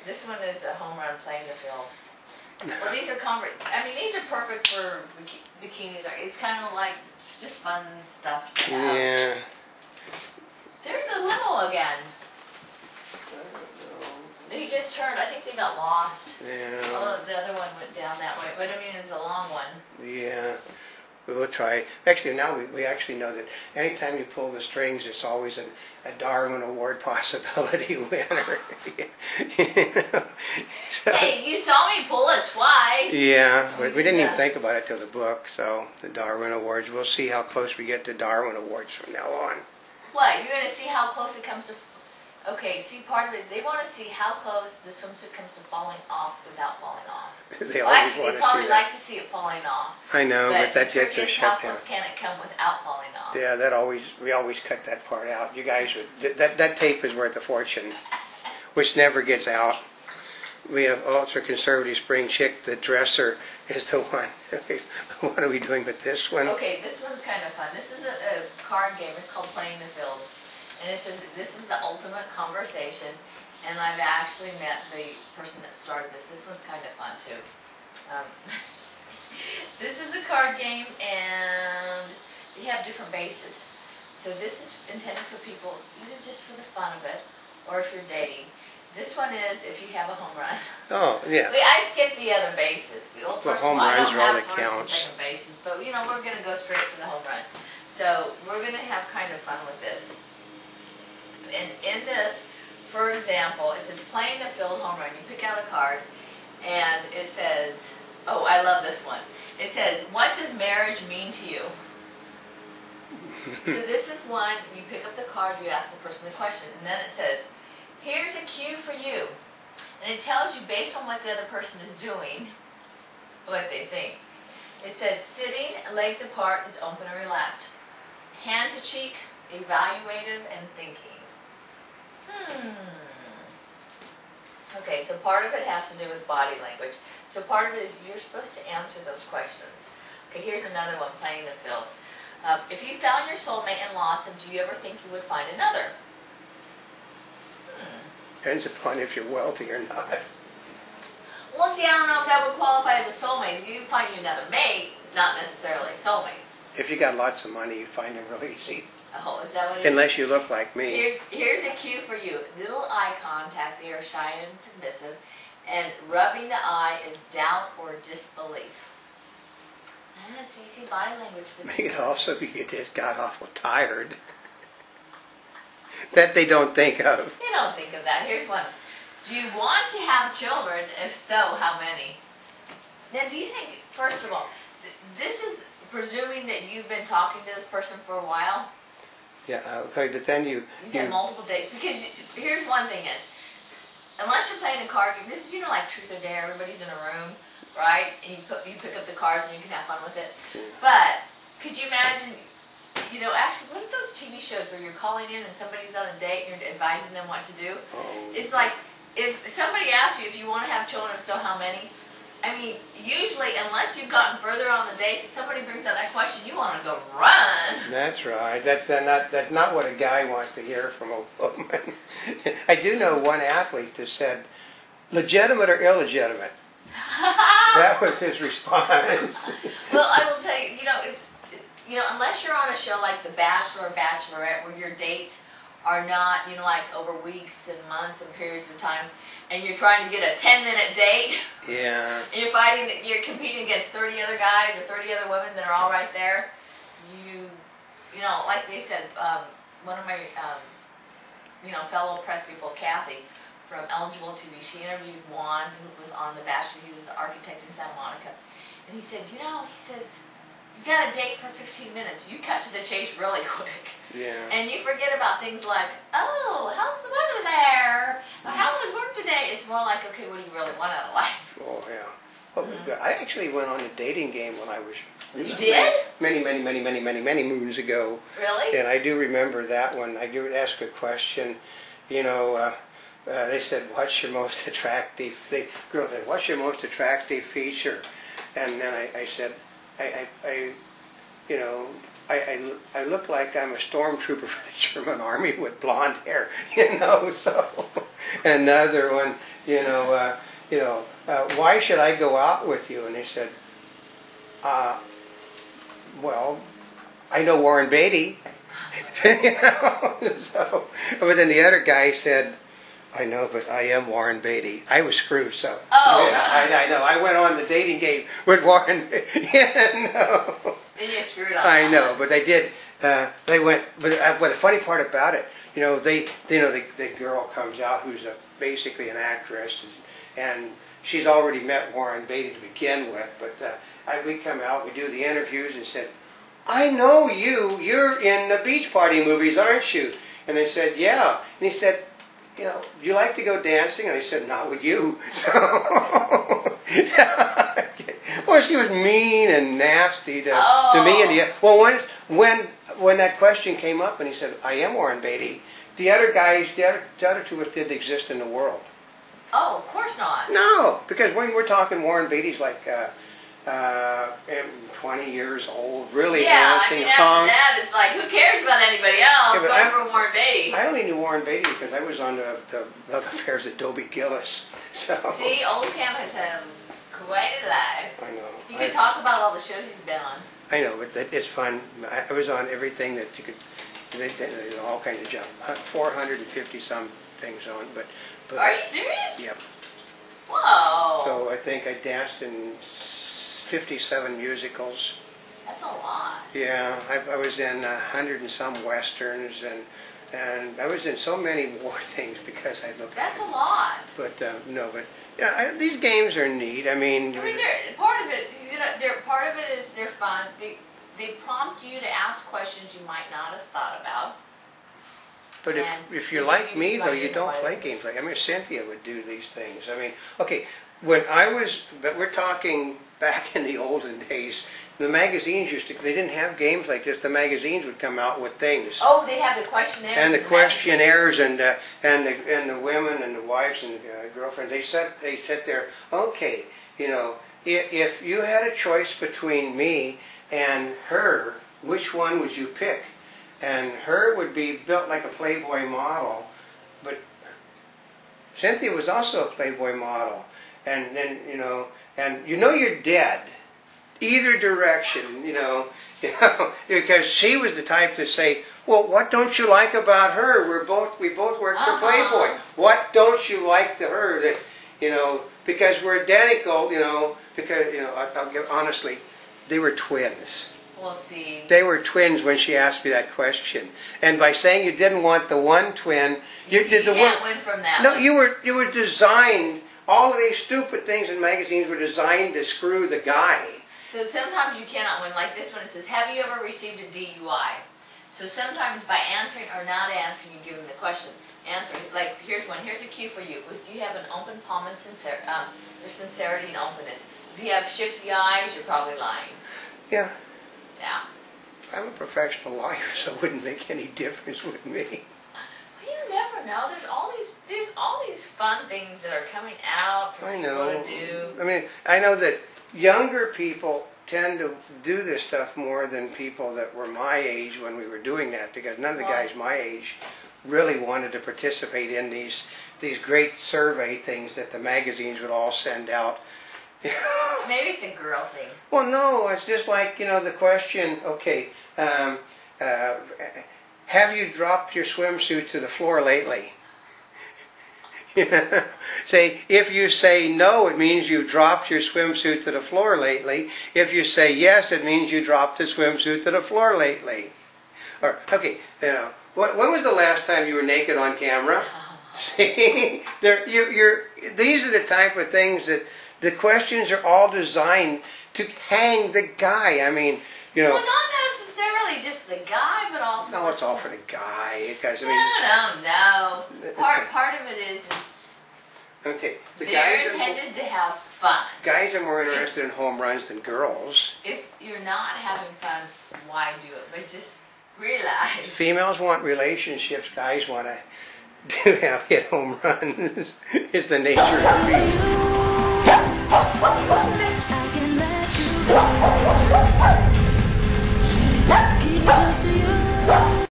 This one is a home run playing the field. Well, these are these are perfect for bikinis. It's kind of like just fun stuff. Yeah. There's a limo again. He just turned. I think they got lost. Yeah. Although the other one went down that way, but I mean it's a long one. Yeah. We'll try. Actually, now we actually know that anytime you pull the strings, it's always a Darwin Award possibility winner. So, hey, you saw me pull it twice. Yeah, but we didn't even think about it till the book. So the Darwin Awards. We'll see how close we get to Darwin Awards from now on. What? You're going to see how close it comes to... Okay, see, part of it, they want to see how close the swimsuit comes to falling off without falling off. They always actually, want they to see probably that. like to see it falling off. I know, but that gets us how shut down. close can it come without falling off? Yeah, we always cut that part out. You guys would that tape is worth a fortune, which never gets out. We have ultra conservative spring chick. The dresser is the one. What are we doing with this one? Okay, this one's kind of fun. This is a card game. It's called Playing the Field. And it says, this is the ultimate conversation, and I've actually met the person that started this. This one's kind of fun, too. This is a card game, and you have different bases. So this is intended for people, either just for the fun of it, or if you're dating. This one is if you have a home run. Oh, yeah. I skipped the other bases. Well, home runs are all that counts. Bases, but, you know, we're going to go straight for the home run. So we're going to have kind of fun with this. And in this, for example, it says playing the field home run. You pick out a card, and it says, oh, I love this one. It says, what does marriage mean to you? So this is one, you pick up the card, you ask the person the question, and then it says, here's a cue for you. And it tells you, based on what the other person is doing, what they think. It says, sitting, legs apart, is open and relaxed. Hand to cheek, evaluative and thinking. Okay, so part of it has to do with body language. So part of it is you're supposed to answer those questions. Okay, here's another one, playing the field. If you found your soulmate and lost him, do you ever think you would find another? Depends upon if you're wealthy or not. Well, see, I don't know if that would qualify as a soulmate. You find you another mate, not necessarily a soulmate. If you got lots of money, you find them real easy. Oh, is that what it is? Unless you look like me. Here's a cue for you. Little eye contact. They are shy and submissive. And rubbing the eye is doubt or disbelief. So you see body language for this. It could also be you just got awful tired. That they don't think of. They don't think of that. Here's one. Do you want to have children? If so, how many? Now, do you think, first of all, this is presuming that you've been talking to this person for a while? Yeah, okay, but then You've had multiple dates. Because here's one thing is, unless you're playing a card game, this is, you know, like Truth or Dare, everybody's in a room, right? And you pick up the cards and you can have fun with it. But, could you imagine, you know, actually, what are those TV shows where you're calling in and somebody's on a date and you're advising them what to do? Oh. It's like, if somebody asks you if you want to have children, if so, how many? I mean, usually, unless you've gotten further on the dates, if somebody brings out that question, you want to go run. That's right. That's not what a guy wants to hear from a woman. I do know one athlete that said, legitimate or illegitimate? That was his response. Well, I will tell you, unless you're on a show like The Bachelor or Bachelorette, where your dates are not, like over weeks and months and periods of time, and you're trying to get a 10-minute date. Yeah. And you're competing against 30 other guys or 30 other women that are all right there. Like they said, one of my, fellow press people, Kathy, from Eligible TV, she interviewed Juan, who was on The Bachelor. He was the architect in Santa Monica. And he said, he says, you've got a date for 15 minutes. You cut to the chase really quick. Yeah. And you forget about things like, oh, how's the weather there? How was work today? It's more like, okay, what do you really want out of life? Oh, yeah. Well, I actually went on a dating game when I was... You did? Many moons ago. Really? And I do remember that one. I do ask a question, they said, what's your most attractive... The girl said, what's your most attractive feature? And then I said, I look like I'm a stormtrooper for the German army with blonde hair, so. Another one, Why should I go out with you? And he said, well, I know Warren Beatty. So, but then the other guy said, I know, but I am Warren Beatty. I was screwed, so. Oh. Yeah, I know. I went on the dating game with Warren. Yeah, no. And you screwed up. I know, but they did. They went. But the funny part about it, the girl comes out who's basically an actress, and she's already met Warren Beatty to begin with. But we come out, we do the interviews, and said, I know you. You're in the Beach Party movies, aren't you? And I said, yeah. And he said, do you like to go dancing? And I said, not with you. So, well, she was mean and nasty to me. And when that question came up, and he said, I am Warren Beatty, the other two of us didn't exist in the world. Oh, of course not. No, because when we're talking Warren Beatty's like 20 years old, really dancing, after that, it's like, who cares about anybody else? Yeah, Going for Warren Beatty. I only knew Warren Beatty because I was on the Love Affairs of Dobie Gillis. So. See, old Cam has had quite a life. I know. You can talk about all the shows he's been on. I know, but it's fun. I was on everything that you could, all kinds of jump. 450 some things on, but. Are you serious? Yep. Whoa. So I think I danced in 57 musicals. That's a lot. Yeah, I was in 100 and some westerns, and I was in so many war things because I looked. That's a lot. But these games are neat. I mean, part of it. Part of it is they're fun. They prompt you to ask questions you might not have thought about. But if you're like me, though, you don't play games like. I mean, Cynthia would do these things. I mean, okay, but we're talking back in the olden days. The magazines they didn't have games like this. The magazines would come out with things. Oh, they have the questionnaires. And the questionnaires, and the women and the wives and girlfriends, they sit there. Okay, if you had a choice between me and her, which one would you pick? And her would be built like a Playboy model, but Cynthia was also a Playboy model. And then, you're dead. Either direction, because she was the type to say, well, what don't you like about her? We both work for Playboy. What don't you like to her that, because we're identical, I'll give, honestly, they were twins. We'll see. They were twins when she asked me that question. And by saying you didn't want the one twin, you can't win from that. No, you were designed. All of these stupid things in magazines were designed to screw the guy. So sometimes you cannot win. Like this one, it says, have you ever received a DUI? So sometimes by answering or not answering, you give them the question. Answer. Like, here's one. Here's a cue for you. Do you have an open palm and sincerity and openness? If you have shifty eyes, you're probably lying. Yeah. Yeah. I'm a professional liar, so it wouldn't make any difference with me. Well, you never know. There's all these fun things that are coming out for people to do. I mean, I know that younger people tend to do this stuff more than people that were my age when we were doing that, because none of the guys my age really wanted to participate in these great survey things that the magazines would all send out. Maybe it's a girl thing. Well, no, it's just like, the question, okay, have you dropped your swimsuit to the floor lately? If you say no, it means you've dropped your swimsuit to the floor lately. If you say yes, it means you dropped the swimsuit to the floor lately. Or, okay, when was the last time you were naked on camera? See, these are the type of things that the questions are all designed to hang the guy. I mean, Well, not necessarily just the guy, but also. No, it's all for the guy, because I mean. No. Part of it is okay, they're intended to have fun. Guys are more interested in home runs than girls. If you're not having fun, why do it? But just realize. Females want relationships. Guys want to hit home runs. It's the nature of the beast.